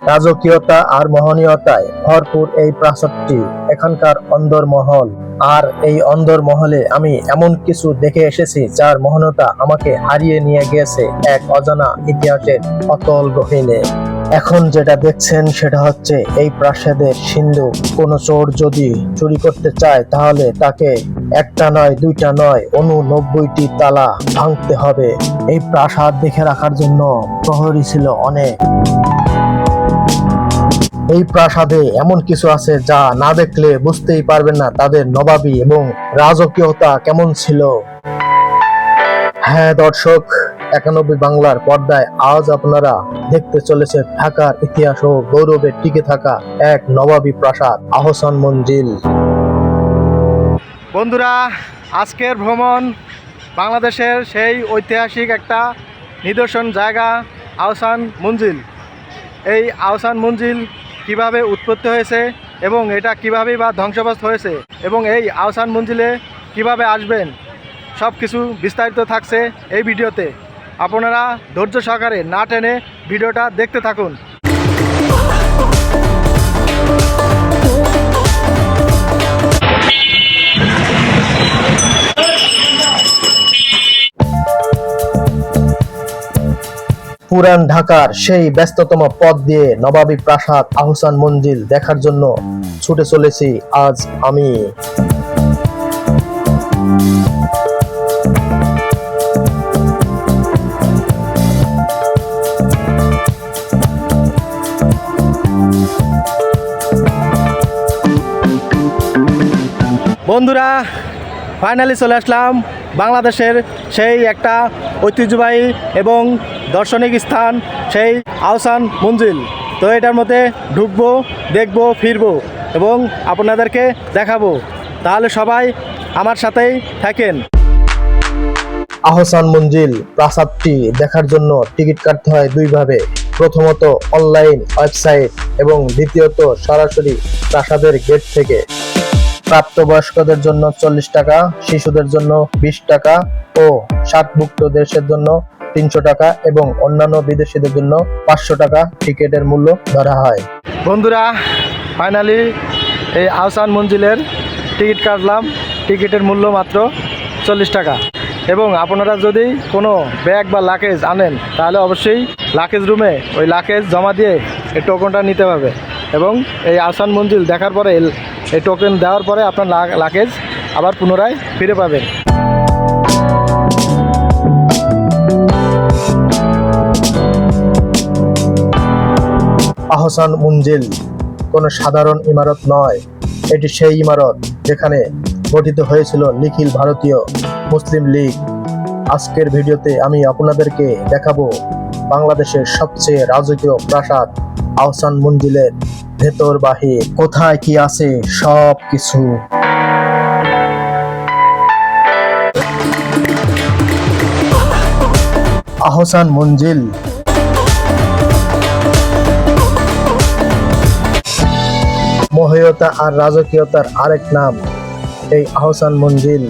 রাজকীয়তা আর মোহনীয়তায় ভরপুর এই প্রাসাদটি এখানকার অন্দরমহল। আর এই অন্দরমহলে আমি এমন কিছু দেখে এসেছি যার মোহনতা আমাকে হারিয়ে নিয়ে গিয়েছে এক অজানা ইতিহাসের অতল গহীনে। এখন যেটা দেখছেন সেটা হচ্ছে এই প্রাসাদের সিন্ধুক। কোনো চোর যদি চুরি করতে চায় তাহলে তাকে একটা নয়, দুইটা নয়, 89টি তালা ভাঙতে হবে। এই প্রাসাদ দেখে রাখার জন্য প্রহরী ছিল অনেক। এই প্রাসাদে এমন কিছু আছে যা না দেখলে বুঝতেই পারবেন না তাদের নবাবী এবং রাজকীয়তা কেমন ছিল। হ্যাঁ দর্শক, 91 বাংলার পর্দায় আজ আপনারা দেখতে চলেছে ঢাকার ইতিহাস ও গৌরবে টিকে থাকা এক নবাবী প্রাসাদ, আহসান মঞ্জিল। বন্ধুরা, আজকের ভ্রমণ বাংলাদেশের সেই ঐতিহাসিক একটা নিদর্শন জায়গা আহসান মঞ্জিল। এই আহসান মঞ্জিল কিভাবে উৎপত্তি হয়েছে এবং এটা কিভাবে বা ধ্বংসপ্রাপ্ত হয়েছে এবং এই আহসান মঞ্জিলে কিভাবে আসবেন সব কিছু বিস্তারিত থাকছে এই ভিডিওতে। আপনারা ধৈর্য সহকারে না টেনে ভিডিওটা দেখতে থাকুন। পুরান ঢাকার সেই ব্যস্ততম পথ দিয়ে নবাবী প্রাসাদ আহসান মঞ্জিল দেখার জন্য ছুটে চলেছি আজ আমি। বন্ধুরা, ফাইনালি চলে আসলাম বাংলাদেশের সেই একটা ঐতিহ্যবাহী এবং দর্শনিক স্থান, সেই আহসান মঞ্জিল। তো এটার মধ্যে ঢুকবো, দেখবো, ফিরবো এবং আপনাদেরকে দেখাবো। তাহলে সবাই আমার সাথেই থাকেন। আহসান মঞ্জিল প্রাসাদটি দেখার জন্য টিকিট কাটতে হয় দুইভাবে। প্রথমত অনলাইন ওয়েবসাইট এবং দ্বিতীয়ত সরাসরি প্রাসাদের গেট থেকে। প্রাপ্তবয়স্কদের জন্য 40 টাকা, শিশুদের জন্য 20 টাকা ও সার্কভুক্ত দেশের জন্য 300 টাকা এবং অন্যান্য বিদেশিদের জন্য 500 টাকা টিকিটের মূল্য ধরা হয়। বন্ধুরা, ফাইনালি এই আহসান মঞ্জিলের টিকিট কাটলাম। টিকিটের মূল্য মাত্র 40 টাকা এবং আপনারা যদি কোনো ব্যাগ বা লাকেজ আনেন তাহলে অবশ্যই লাকেজ রুমে ওই লাকেজ জমা দিয়ে এই টোকনটা নিতে হবে এবং এই আহসান মঞ্জিল দেখার পরে এই টোকেন দেওয়ার পরে আপনার লাকেজ আবার পুনরায় ফিরে পাবেন। আহসান মঞ্জিল কোনো সাধারণ ইমারত নয়, এটি সেই ইমারত যেখানে গঠিত হয়েছিল নিখিল ভারতীয় মুসলিম লীগ। আজকের ভিডিওতে আমি আপনাদেরকে দেখাবো বাংলাদেশের সবচেয়ে রাজকীয় প্রাসাদ আহসান মঞ্জিলের ভেতর বাহির, কোথায় কি আছে সব কিছু। আহসান মঞ্জিল মোহনীয়তা আর রাজকীয়তার আরেক নাম এই আহসান মঞ্জিল।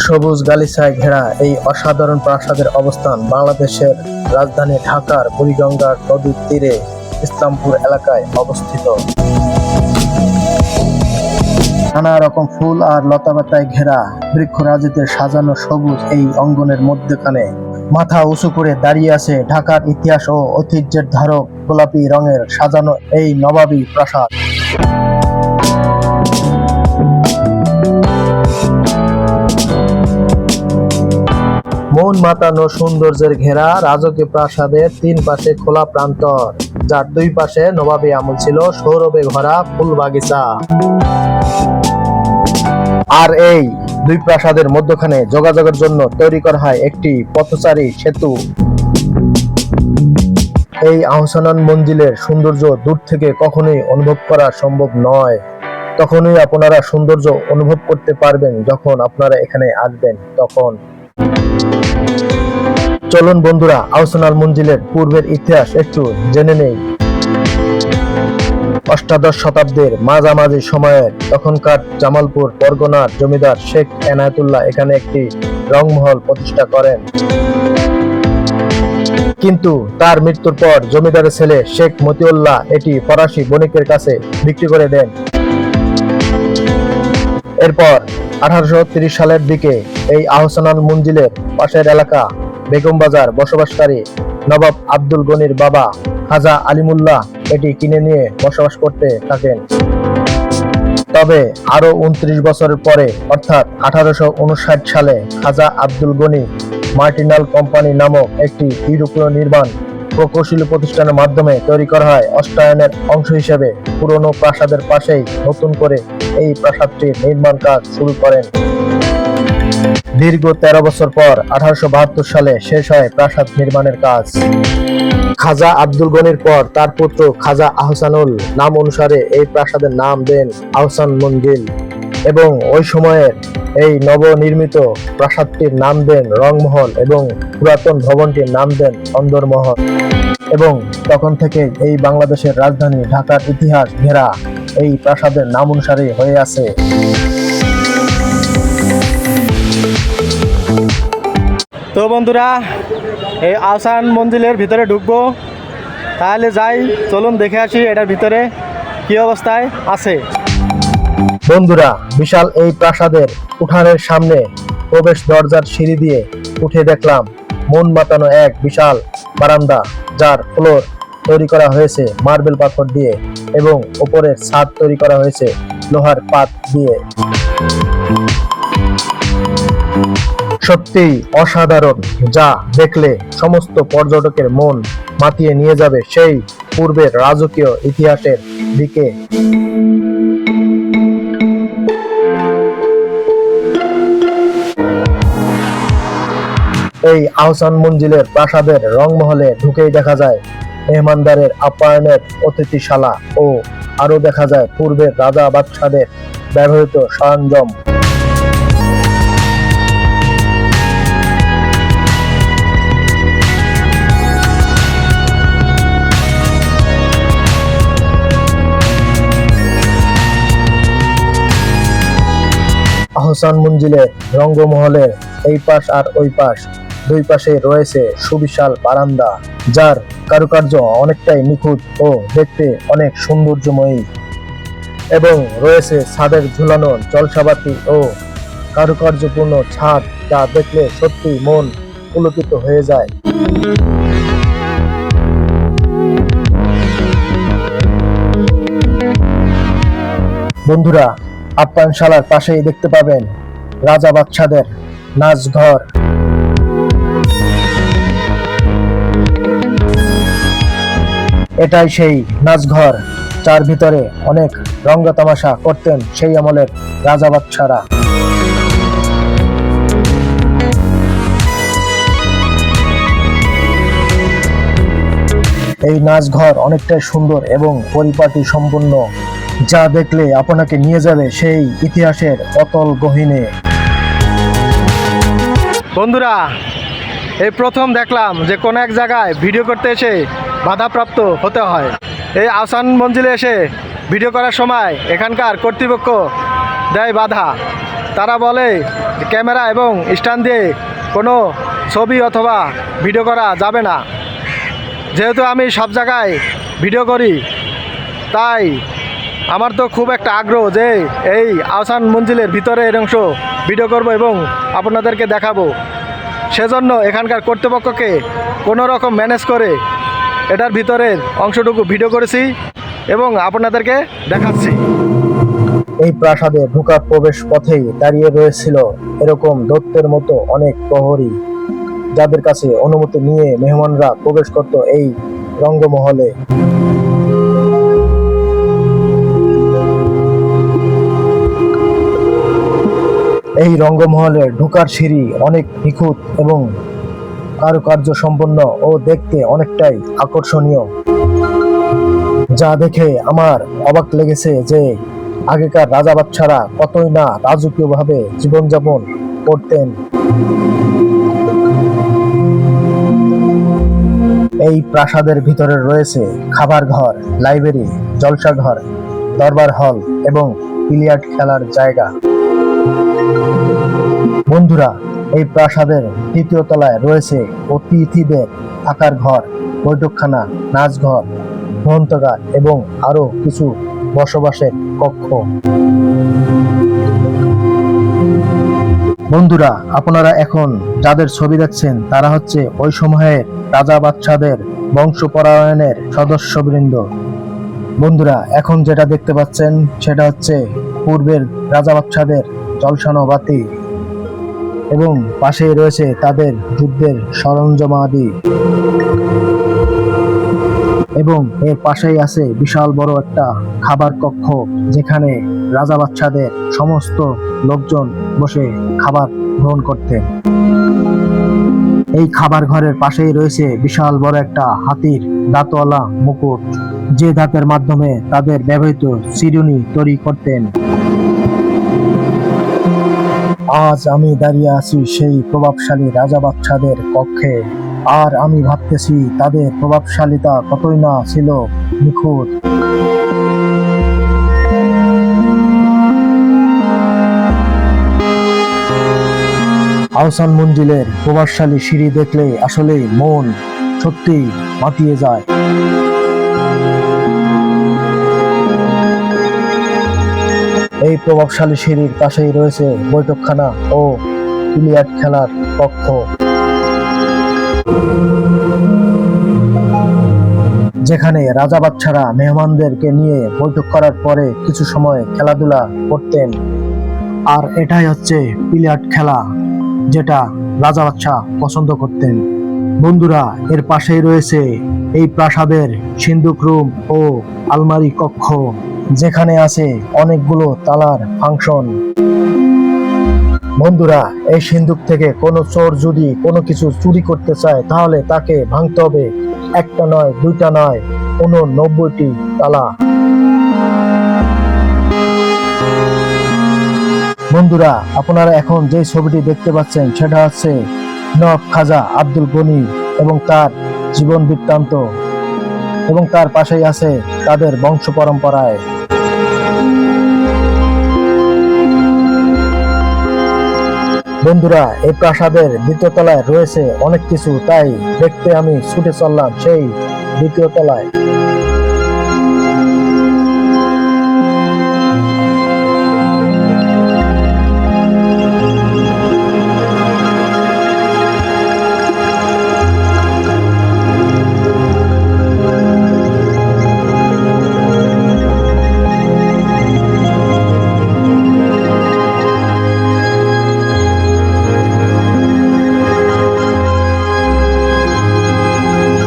সবুজ গালিচায় ঘেরা এই অসাধারণ প্রাসাদের অবস্থান বাংলাদেশের রাজধানী ঢাকার বুড়িগঙ্গা নদীর তীরে ইসলামপুর এলাকায় অবস্থিত। নানা রকম ফুল আর লতাপাতায় ঘেরা বৃক্ষরাজিতে সাজানো সবুজ এই অঙ্গনের মধ্যখানে মাথা উঁচু করে দাঁড়িয়ে আছে ঢাকার ইতিহাস ও ঐতিহ্যের ধারক গোলাপি রঙের সাজানো এই নবাবী প্রাসাদ। মন মাতানো সৌন্দর্যের ঘেরা রাজকীয় প্রাসাদের 3 পাশে খোলা প্রান্তর, যার 2 পাশে নবাবী আমল ছিল সৌরভে ভরা ফুল বাগিচা। আর এই 2 প্রাসাদের মধ্যখানে যোগাযোগের জন্য তৈরি করা হয় একটি পথচারী সেতু। এই আহসান মঞ্জিলের সৌন্দর্য দূর থেকে কখনোই অনুভব করা সম্ভব নয়। তখনই আপনারা সৌন্দর্য অনুভব করতে পারবেন যখন আপনারা এখানে আসবেন। তখন চলুন বন্ধুরা, আহসান মঞ্জিলের পূর্বের ইতিহাস একটু জেনে নেই। অষ্টাদশ শতাব্দীর মাঝামাঝি সময়ের তখনকার জামালপুর পরগনার জমিদার শেখ এনায়েতুল্লাহ এখানে একটি রংমহল প্রতিষ্ঠা করেন। কিন্তু তার মৃত্যুর পর জমিদারের ছেলে শেখ মতিউল্লাহ এটি ফরাসি বণিকের কাছে বিক্রি করে দেন। এরপর 1830 সালের দিকে এই আহসানুল মঞ্জিলের পাশের এলাকা বেগমবাজার বসবাসকারী নবাব আব্দুল গনির বাবা খাজা আলিমুল্লাহ এটি কিনে নিয়ে বসবাস করতে থাকেন। তবে আরো 29 বছরের পরে অর্থাৎ 1859 সালে খাজা আব্দুল গনি মার্টিনাল কোম্পানি নামক একটি ইউরোপীয় নির্মাণ প্রকৌশলী প্রতিষ্ঠানের মাধ্যমে তৈরি করা হয় অষ্টায়নের অংশ হিসেবে পুরনো প্রাসাদের পাশেই নতুন করে এই প্রাসাদটির নির্মাণ কাজ শুরু করেন। দীর্ঘ 13 বছর পর 1872 সালে শেষ হয় প্রাসাদ নির্মাণের কাজ। খাজা আব্দুল গনির পর তার পুত্র খাজা আহসানুল নাম অনুসারে এই প্রাসাদের নাম দেন আহসান মঞ্জিল এবং ওই সময়ের এই নবনির্মিত প্রাসাদটির নাম দেন রংমহল এবং পুরাতন ভবনটির নাম দেন অন্দরমহল। এবং তখন থেকে এই বাংলাদেশের রাজধানী ঢাকার ইতিহাস ঘেরা এই প্রাসাদের নাম অনুসারে হয়ে আছে। তো বন্ধুরা, এই আহসান মঞ্জিলের ভিতরে ঢুকবো, তাহলে যাই, চলুন দেখে আসি এটার ভিতরে কি অবস্থায় আছে। বন্ধুরা, বিশাল এই প্রাসাদের উঠানের সামনে প্রবেশ দরজার সিঁড়ি দিয়ে উঠে দেখলাম মন মাতানো এক বিশাল বারান্দা, যার ফ্লোর তৈরি করা হয়েছে মার্বেল পাথর দিয়ে এবং উপরের ছাদ তৈরি করা হয়েছে লোহার পাত দিয়ে। সত্যি অসাধারণ, যা দেখলে সমস্ত পর্যটকের মন মাতিয়ে নিয়ে যাবে সেই পূর্বের রাজকীয় ইতিহাসের দিকে। এই আহসান মঞ্জিলের প্রাসাদের রংমহলে ঢুকেই দেখা যায় মেহমানদারের আপ্যায়নের অতিথিশালা ও আরো দেখা যায় পূর্বের রাজা বাদশাদের ব্যবহৃত সরঞ্জাম। আহসান মঞ্জিলের রঙ্গমহলের এই পাশ আর ওই পাশ দুই পাশে রয়েছে সুবিশাল বারান্দা, যার কারুকার্য অনেকটাই নিখুঁত ও দেখতে অনেক সৌন্দর্যময়ী এবং রয়েছে ছাদের ঝুলানো জলসাবাতি ও কারুকার্যপূর্ণ ছাদ, যা দেখলে সত্যি মন পুলকিত হয়ে যায়। বন্ধুরা, আপ্যায়নশালার পাশেই দেখতে পাবেন রাজা বাদশাদের নাচঘর। এটাই সেই নাচঘর, যার ভিতরে অনেক রঙ্গ তামাশা করতেন সেই আমলের রাজা বাদশারা। এই নাচঘর অনেকটাই সুন্দর এবং পরিপাটি সম্পন্ন, যা দেখলে আপনাকে নিয়ে যাবে সেই ইতিহাসের অতল গহীনে। বন্ধুরা, এই প্রথম দেখলাম যে কোনো এক জায়গায় ভিডিও করতে এসে বাধাপ্রাপ্ত হতে হয়। এই আহসান মঞ্জিলে এসে ভিডিও করার সময় এখানকার কর্তৃপক্ষ দেয় বাধা। তারা বলে ক্যামেরা এবং স্ট্যান্ড দিয়ে কোনো ছবি অথবা ভিডিও করা যাবে না। যেহেতু আমি সব জায়গায় ভিডিও করি, তাই আমার তো খুব একটা আগ্রহ যে এই আহসান মঞ্জিলের ভিতরের অংশ ভিডিও করব এবং আপনাদেরকে দেখাবো। সেজন্য এখানকার কর্তৃপক্ষকে কোনো রকম ম্যানেজ করে এটার ভিতরের অংশটুকু ভিডিও করেছি এবং আপনাদেরকে দেখাচ্ছি। এই প্রাসাদে ঢোকার প্রবেশ পথেই দাঁড়িয়ে রয়েছিল এরকম দৈত্যের মতো অনেক প্রহরী, যাদের কাছে অনুমতি নিয়ে মেহমানরা প্রবেশ করত এই রঙ্গমহলে। এই রঙ্গমহলের ঢোকার সিঁড়ি অনেক নিখুঁত এবং কারুকার্য সম্পন্ন ও দেখতে অনেকটাই আকর্ষণীয়, যা দেখে আমার অবাক লেগেছে যে আগেকার রাজা বাদশারা কতই না রাজকীয়ভাবে জীবনযাপন করতেন। এই প্রাসাদের ভিতরে রয়েছে খাবার ঘর, লাইব্রেরি, জলসাঘর, দরবার হল এবং বিলিয়ার্ড খেলার জায়গা। বন্ধুরা, এই প্রাসাদের তৃতীয় তলায় রয়েছে অতিথিদের থাকার ঘর, বৈঠকখানা, নাচঘর, গ্রন্থাগার এবং আরো কিছু বসবাসের কক্ষ। বন্ধুরা, আপনারা এখন যাদের ছবি দেখছেন তারা হচ্ছে ওই সময়ের রাজা বাদশাদের বংশপরায়ণের সদস্যবৃন্দ। বন্ধুরা, এখন যেটা দেখতে পাচ্ছেন সেটা হচ্ছে পূর্বের রাজা বাদশাদের ঝলসানো বাতি এবং পাশেই রয়েছে তাদের যুদ্ধের সরঞ্জামাদি এবং এর পাশেই আছে বিশাল বড় একটা খাবার কক্ষ, যেখানে রাজা বাদশাদের সমস্ত লোকজন বসে খাবার গ্রহণ করতেন। এই খাবার ঘরের পাশেই রয়েছে বিশাল বড় একটা হাতির দাঁতওয়ালা মুকুট, যে দাঁতের মাধ্যমে তাদের ব্যবহৃত চিরুনি তৈরি করতেন। আজ আমি দাঁড়িয়ে আছি সেই প্রভাবশালী রাজা বাদশাদের কক্ষে, আর আমি ভাবতেছি তাদের প্রভাবশালীতা কতই না ছিল নিখুঁত। আহসান মঞ্জিলের প্রভাবশালী সিঁড়ি দেখলে আসলে মন সত্যি মাতিয়ে যায়। এই প্রভাবশালী সিঁড়ির পাশেই রয়েছে বৈঠকখানা ও বিলিয়ার্ড খেলার কক্ষ, যেখানে রাজা বাদশারা মেহমানদেরকে নিয়ে বৈঠক করার পরে কিছু সময় খেলাধুলা করতেন। আর এটাই হচ্ছে বিলিয়ার্ড খেলা, যেটা রাজা বাদশা পছন্দ করতেন। বন্ধুরা, এর পাশেই রয়েছে এই প্রাসাদের সিন্দুক রুম ও আলমারি কক্ষ, যেখানে আছে অনেকগুলো তালার ফাংশন। বন্ধুরা, এই সিন্দুক থেকে কোনো চোর যদি কোনো কিছু চুরি করতে চায় তাহলে তাকে ভাঙতে হবে একটা নয়, দুইটা নয়, 89টি তালা। বন্ধুরা, আপনারা এখন যে ছবিটি দেখতে পাচ্ছেন সেটা হচ্ছে নবাব খাজা আব্দুল গনি এবং তার জীবন বৃত্তান্ত, এবং তার পাশেই আছে তাদের বংশ পরম্পরায়। বন্ধুরা, এই প্রাসাদের দ্বিতীয় তলায় রয়েছে অনেক কিছু, তাই দেখতে আমি ছুটে চললাম সেই দ্বিতীয় তলায়।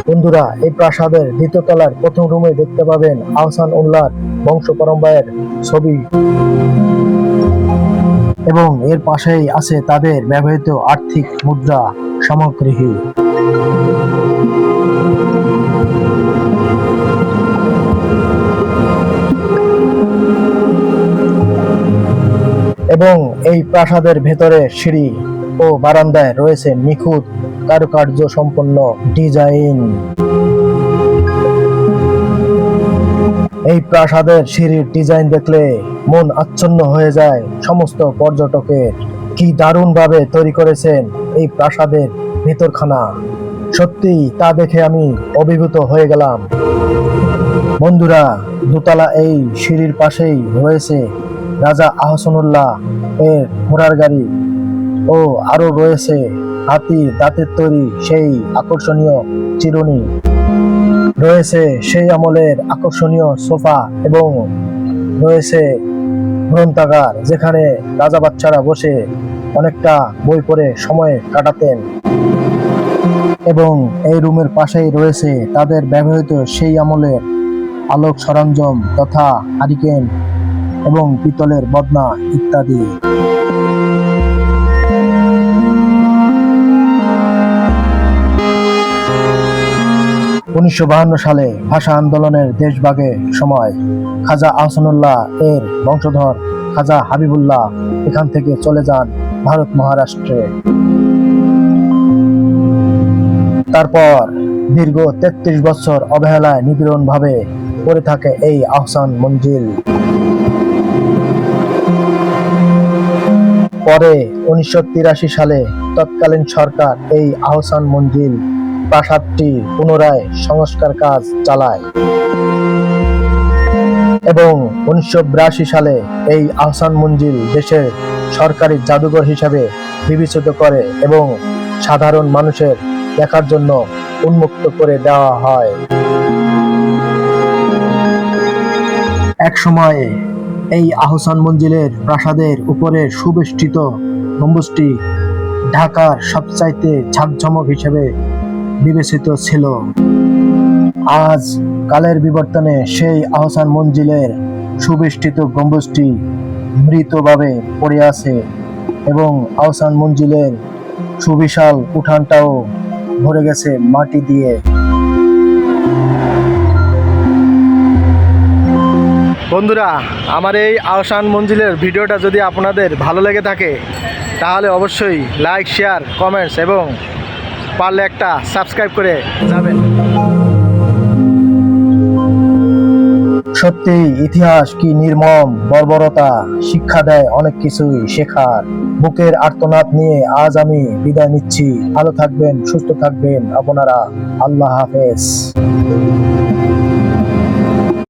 বন্ধুরা, এই প্রাসাদের দ্বিতীয় তলার প্রথম রুমে দেখতে পাবেন আহসান উল্লাহর বংশ পরম্পরার ছবি, এবং এর পাশেই আছে তাদের ব্যবহৃত আর্থিক মুদ্রা সামগ্রী। এবং এই প্রাসাদের ভেতরে সিঁড়ি ও বারান্দায় রয়েছে নিখুঁত কারুকার্য সম্পন্ন ডিজাইন। এই প্রাসাদের সিঁড়ির ডিজাইন দেখলে মন আচ্ছন্ন হয়ে যায় সমস্ত পর্যটকের। কি দারুণ ভাবে তৈরি করেছেন এই প্রাসাদের ভেতরখানা, সত্যি তা দেখে আমি অভিভূত হয়ে গেলাম। বন্ধুরা, দোতলা এই সিঁড়ির পাশেই রয়েছে রাজা আহসানুল্লাহ এর ঘোড়ার গাড়ি ও আরো রয়েছে হাতি দাঁতের তৈরি সেই আকর্ষণীয় চিরুনি, রয়েছে সেই আমলের আকর্ষণীয় সোফা এবং রয়েছে গ্রন্থাগার, যেখানে রাজা বাচ্চারা বসে অনেকটা বই পড়ে সময় কাটাতেন। এবং এই রুমের পাশেই রয়েছে তাদের ব্যবহৃত সেই আমলের আলোক সরঞ্জাম তথা হারিকেন এবং পিতলের বদনা ইত্যাদি। 1952 সালে ভাষা আন্দোলনের দেশভাগের সময় খাজা আহসানুল্লাহ এর বংশধর খাজা হাবিবুল্লাহ এখান থেকে চলে যান ভারত মহারাষ্ট্রে। তারপর দীর্ঘ 33 বছর অবহেলায় নিপীড়নভাবে পড়ে থাকে এই আহসান মঞ্জিল। পরে 1983 সালে তৎকালীন সরকার এই আহসান মঞ্জিল প্রাসাদটি পুনরায় সংস্কার কাজ চালায় এবং 1982 সালে এই আহসান মঞ্জিল দেশের সরকারি জাদুঘর হিসাবে বিবেচিত করে এবং সাধারণ মানুষের দেখার জন্য উন্মুক্ত করে দেওয়া হয়। এক সময়ে এই আহসান মঞ্জিলের প্রাসাদের উপরের সুবেষ্টিত গম্বুজটি ঢাকার সবচাইতে ঝাঁকঝমক হিসেবে বিবেচিত ছিল। আজ কালের বিবর্তনে সেই আহসান মঞ্জিলের সুবেষ্টিত গম্বুজটি মৃতভাবে পড়ে আছে এবং আহসান মঞ্জিলের সুবিশাল উঠানটাও ভরে গেছে মাটি দিয়ে। বন্ধুরা, আমার এই আহসান মঞ্জিলের ভিডিওটা যদি আপনাদের ভালো লেগে থাকে তাহলে অবশ্যই লাইক, শেয়ার, কমেন্টস এবং পারলে একটা সাবস্ক্রাইব করে যাবেন। সত্যি ইতিহাস কি নির্মম বর্বরতা, শিক্ষা দেয় অনেক কিছুই শেখার। বুকের আর্তনাদ নিয়ে আজ আমি বিদায় নিচ্ছি। ভালো থাকবেন, সুস্থ থাকবেন আপনারা। আল্লাহ হাফেজ।